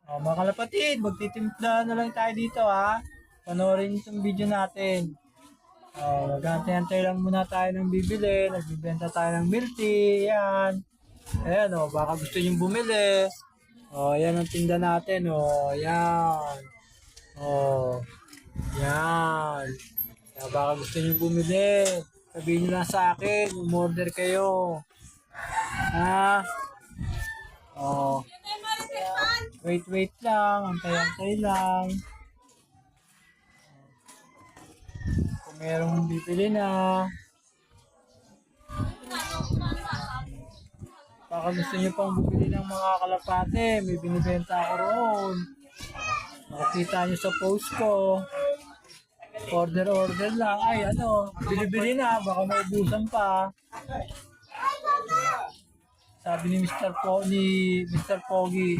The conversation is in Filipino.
Mga kalapatid, magtitimpla na lang tayo dito ha. Panoorin itong video natin. Magantay-antay lang muna tayo ng bibili. Nagbibenta tayo ng milk tea. Yan. Ayan baka gusto nyo bumili. Yan ang tinda natin Yan. Yan. Baka gusto nyo bumili. Sabihin nyo lang sa akin. Umorder kayo. Ha? Wait lang. Antay-antay lang. Kung merong bibili na. Baka gusto nyo pang bumili ng mga kalapate. May binibenta ako roon. Makikita nyo sa post ko. Order lang. Ay, bili-bili na. Baka maubusan pa. Sabi ni Mr. Pogi,